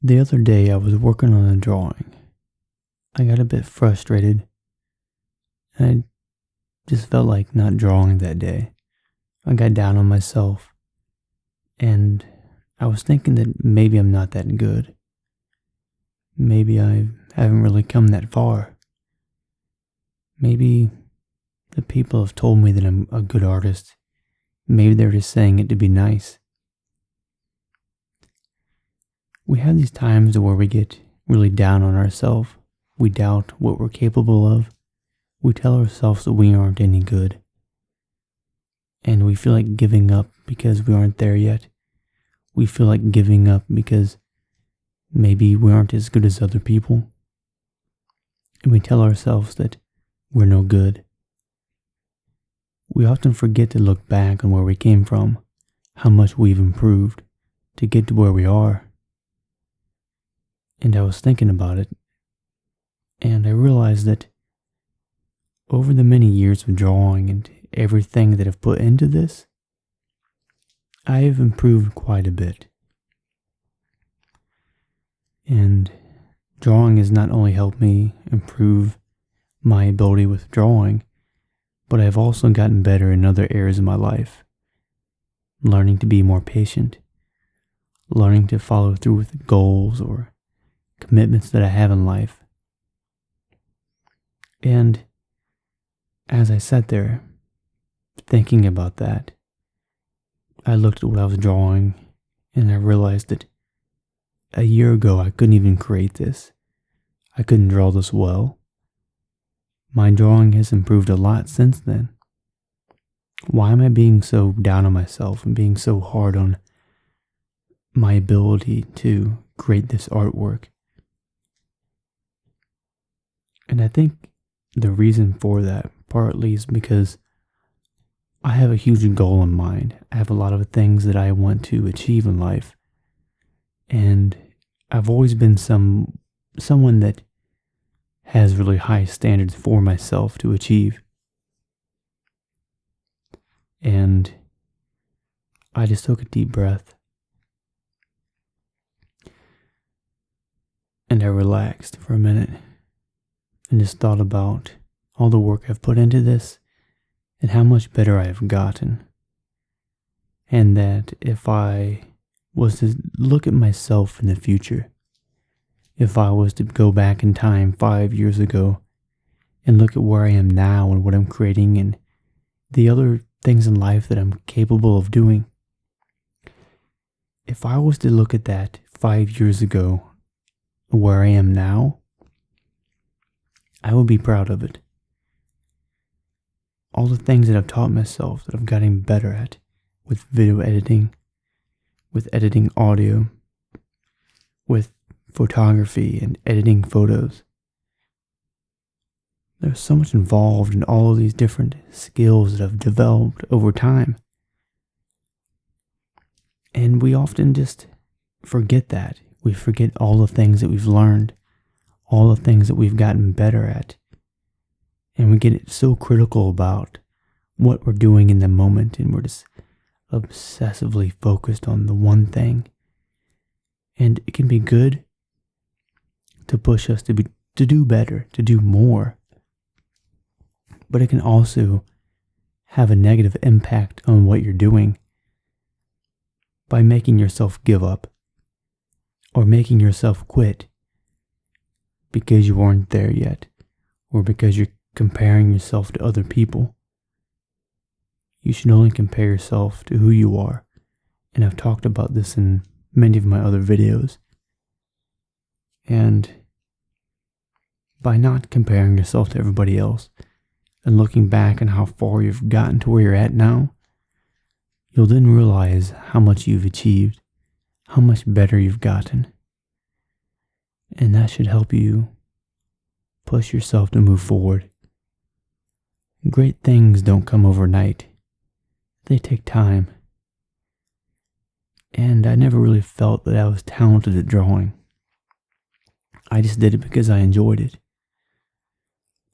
The other day I was working on a drawing. I got a bit frustrated, and I just felt like not drawing that day. I got down on myself, and I was thinking that maybe I'm not that good. Maybe I haven't really come that far. Maybe the people have told me that I'm a good artist. Maybe they're just saying it to be nice. We have these times where we get really down on ourselves. We doubt what we're capable of. We tell ourselves that we aren't any good. And we feel like giving up because we aren't there yet. We feel like giving up because maybe we aren't as good as other people. And we tell ourselves that we're no good. We often forget to look back on where we came from, how much we've improved to get to where we are. And I was thinking about it, and I realized that over the many years of drawing and everything that I've put into this, I have improved quite a bit. And drawing has not only helped me improve my ability with drawing, but I've also gotten better in other areas of my life. Learning to be more patient, learning to follow through with goals or commitments that I have in life. And as I sat there thinking about that, I looked at what I was drawing and I realized that a year ago I couldn't even create this. I couldn't draw this well. My drawing has improved a lot since then. Why am I being so down on myself and being so hard on my ability to create this artwork? And I think the reason for that partly is because I have a huge goal in mind. I have a lot of things that I want to achieve in life. And I've always been someone that has really high standards for myself to achieve. And I just took a deep breath. And I relaxed for a minute and just thought about all the work I've put into this and how much better I have gotten. And that if I was to look at myself in the future, if I was to go back in time 5 years ago and look at where I am now and what I'm creating and the other things in life that I'm capable of doing, if I was to look at that 5 years ago, where I am now, I would be proud of it. All the things that I've taught myself that I've gotten better at with video editing, with editing audio, with photography and editing photos. There's so much involved in all of these different skills that I've developed over time. And we often just forget that. We forget all the things that we've learned, all the things that we've gotten better at. And we get so critical about what we're doing in the moment, and we're just obsessively focused on the one thing. And it can be good to push us to do better, to do more. But it can also have a negative impact on what you're doing by making yourself give up or making yourself quit because you aren't there yet or because you're comparing yourself to other people. You should only compare yourself to who you are. And I've talked about this in many of my other videos. And by not comparing yourself to everybody else and looking back on how far you've gotten to where you're at now, you'll then realize how much you've achieved, how much better you've gotten. And that should help you push yourself to move forward. Great things don't come overnight. They take time. And I never really felt that I was talented at drawing. I just did it because I enjoyed it.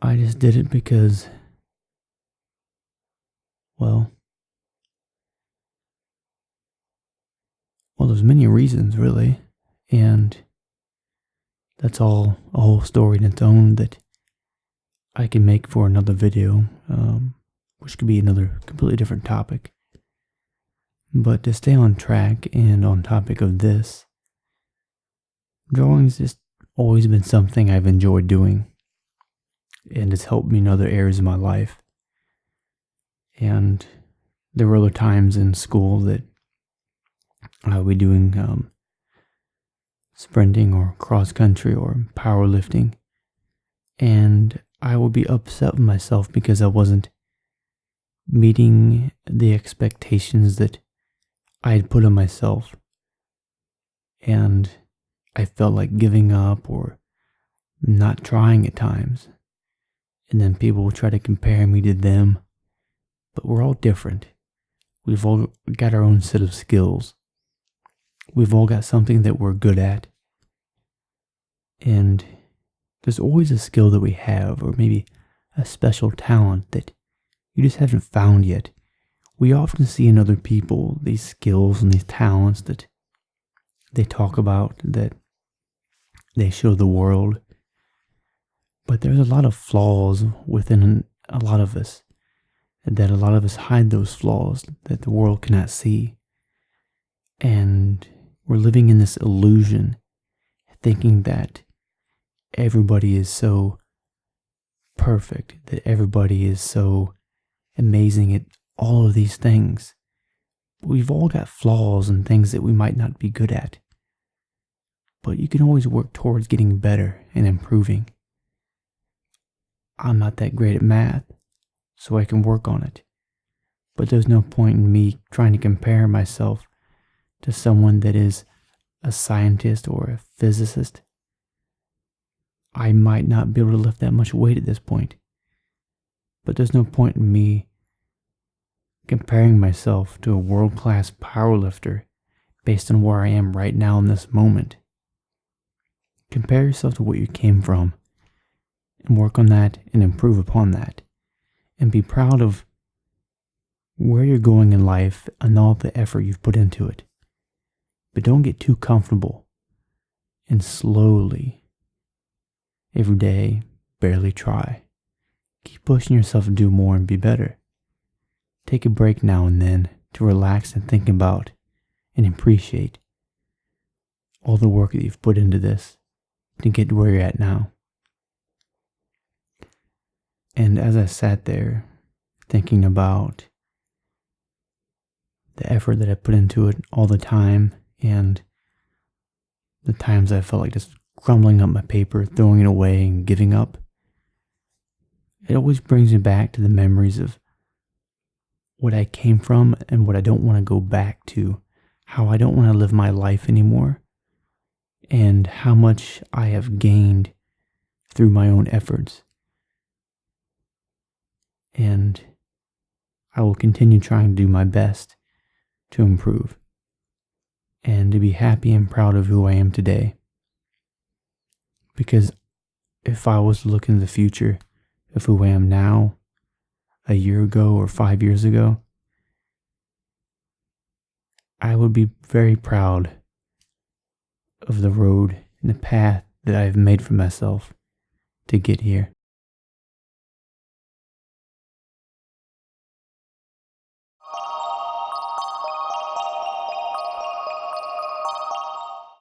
I just did it because, well, there's many reasons really. And that's all a whole story in its own that I can make for another video, which could be another completely different topic. But to stay on track and on topic of this, drawing's just always been something I've enjoyed doing, and it's helped me in other areas of my life. And there were other times in school that I would be doing sprinting or cross country or powerlifting, and I would be upset with myself because I wasn't meeting the expectations that I had put on myself, and I felt like giving up or not trying at times. And then people would try to compare me to them, but we're all different. We've all got our own set of skills. We've all got something that we're good at. And there's always a skill that we have, or maybe a special talent that you just haven't found yet. We often see in other people these skills and these talents that they talk about, that they show the world. But there's a lot of flaws within a lot of us, that a lot of us hide those flaws that the world cannot see. And we're living in this illusion, thinking that everybody is so perfect, that everybody is so amazing at all of these things. We've all got flaws and things that we might not be good at. But you can always work towards getting better and improving. I'm not that great at math, so I can work on it. But there's no point in me trying to compare myself to someone that is a scientist or a physicist. I might not be able to lift that much weight at this point. But there's no point in me comparing myself to a world-class powerlifter based on where I am right now in this moment. Compare yourself to what you came from and work on that and improve upon that. And be proud of where you're going in life and all the effort you've put into it. But don't get too comfortable, and slowly, every day, barely try. Keep pushing yourself to do more and be better. Take a break now and then to relax and think about and appreciate all the work that you've put into this to get to where you're at now. And as I sat there thinking about the effort that I put into it all the time, and the times I felt like just crumbling up my paper, throwing it away and giving up, it always brings me back to the memories of what I came from and what I don't want to go back to, how I don't want to live my life anymore, and how much I have gained through my own efforts. And I will continue trying to do my best to improve and to be happy and proud of who I am today. Because if I was to look into the future of who I am now, a year ago or 5 years ago, I would be very proud of the road and the path that I have made for myself to get here.